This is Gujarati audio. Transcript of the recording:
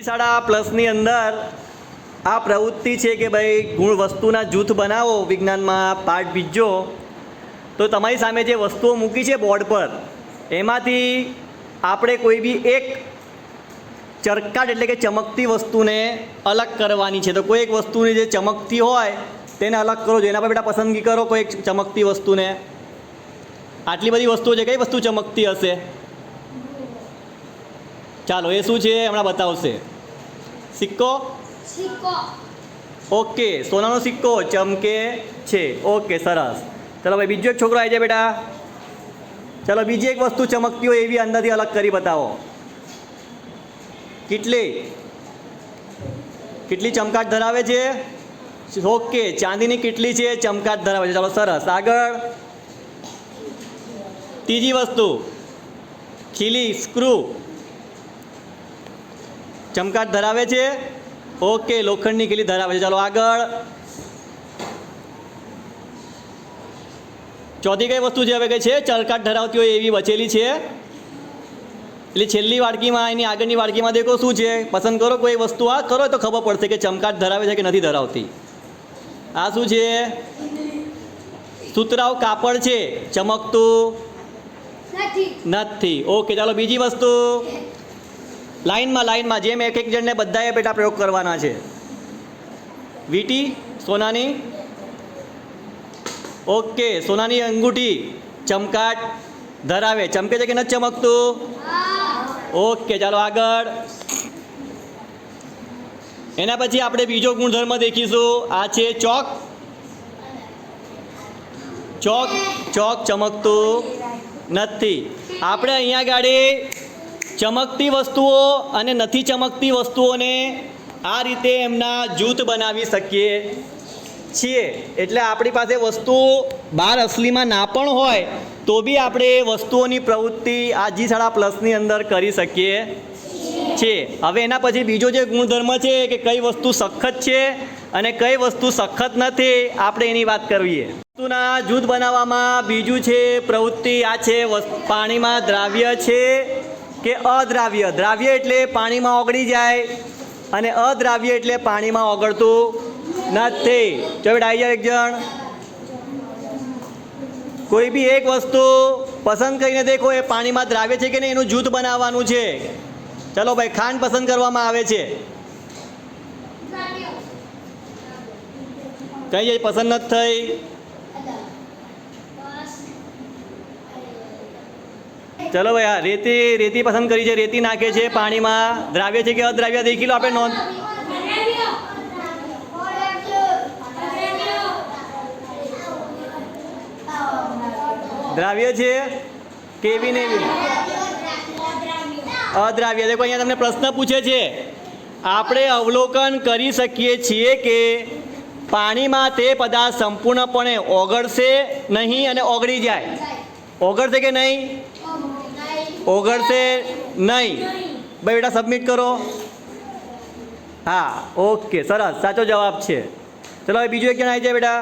શાળા પ્લસની અંદર આ પ્રવૃત્તિ છે કે ભાઈ ગુણ વસ્તુના જૂથ બનાવો વિજ્ઞાનમાં પાઠ બીજો. તો તમારી સામે જે વસ્તુઓ મૂકી છે બોર્ડ પર એમાંથી આપણે કોઈ બી એક ચરકાટ એટલે કે ચમકતી વસ્તુને અલગ કરવાની છે. તો કોઈ એક વસ્તુની જે ચમકતી હોય તેને અલગ કરો. જેના પર બેટા પસંદગી કરો કોઈ એક ચમકતી વસ્તુને. આટલી બધી વસ્તુઓ છે, કઈ વસ્તુ ચમકતી હશે? ચાલો એ શું છે હમણાં બતાવશે. સિક્કો. ઓકે, સોનાનો સિક્કો ચમકે છે. ઓકે, સરસ. ચાલો ભાઈ બીજો એક છોકરો આવી જાય બેટા. ચાલો બીજી એક વસ્તુ ચમકતી હોય એવી અંદરથી અલગ કરી બતાવો. કેટલી ચમકાટ ધરાવે છે? ઓકે, ચાંદીની કેટલી છે, ચમકાટ ધરાવે છે. ચાલો સરસ. આગળ ત્રીજી વસ્તુ ખીલી સ્ક્રૂ ચમકાટ ધરાવે છે. ઓકે, લોખંડની ખીલી ધરાવે છે. ચાલો આગળ ચોથી કઈ વસ્તુ છે હવે કઈ છે ચળકાટ ધરાવતી હોય એવી બચેલી છે? એટલે છેલ્લી વાડકીમાં એની આગળની વાડકીમાં દેખો શું છે, પસંદ કરો કોઈ વસ્તુ. આ કરો તો ખબર પડશે કે ચમકાટ ધરાવે છે કે નથી ધરાવતી. આ શું છે? સુતરાઉ કાપડ છે, ચમકતું નથી. ઓકે, ચાલો બીજી વસ્તુ. લાઈનમાં જેમ એક એક જણને બધાએ બેટા પ્રયોગ કરવાના છે. વીંટી સોનાની. ઓકે, સોનાની અંગૂઠી ચમકાટ ધરાવે. ચમકે છે કે નથી ચમકતું? ઓકે, ચાલો આગળ. એના પછી આપણે બીજો ગુણધર્મ દેખીશું. આ છે ચોક. ચોક ચમકતું નથી. આપણે અહીંયા ગાડી ચમકતી વસ્તુઓ અને નથી ચમકતી વસ્તુઓને આ રીતે એમના જૂથ બનાવી શકીએ છીએ. એટલે આપણી પાસે વસ્તુ બહાર અસલીમાં ના પણ હોય તો બી આપણે વસ્તુઓની પ્રવૃત્તિ આ જી શાળા પ્લસની અંદર કરી શકીએ છીએ. હવે એના પછી બીજો જે ગુણધર્મ છે કે કઈ વસ્તુ સખત છે અને કઈ વસ્તુ સખત નથી, આપણે એની વાત કરીએ. વસ્તુના જૂથ બનાવવામાં બીજું છે પ્રવૃત્તિ આ છે પાણીમાં દ્રાવ્ય છે કે અદ્રાવ્ય. દ્રાવ્ય એટલે પાણીમાં ઓગળી જાય અને અદ્રાવ્ય એટલે પાણીમાં ઓગળતું નથી. જો બેટા આવી જાવ એક જણ. કોઈ બી એક વસ્તુ પસંદ કરીને દેખો એ પાણીમાં દ્રાવ્ય છે કે નહીં એનું જૂથ બનાવવાનું છે. ચલો ભાઈ, ખાંડ પસંદ કરવામાં આવે છે. કઈ જાય પસંદ નથી થઈ. ચલો ભાઈ, હા રેતી પસંદ કરી છે. રેતી નાખે છે પાણીમાં. દ્રાવ્ય છે કે અદ્રાવ્ય દેખી લો આપણે નોંધ. દ્રાવ્ય છે કેવી ને અદ્રાવ્ય. દેખો અહીંયા તમને પ્રશ્ન પૂછે છે. આપણે અવલોકન કરી શકીએ છીએ કે પાણીમાં તે પદાર્થ સંપૂર્ણપણે ઓગળશે નહીં અને ઓગળી જાય. ઓગળશે કે નહીં? ઓગળશે નહીં. ભાઈ બેટા સબમિટ કરો. હા, ઓકે, સરસ, સાચો જવાબ છે. ચલો હવે બીજું એક જણ આવી જાય બેટા.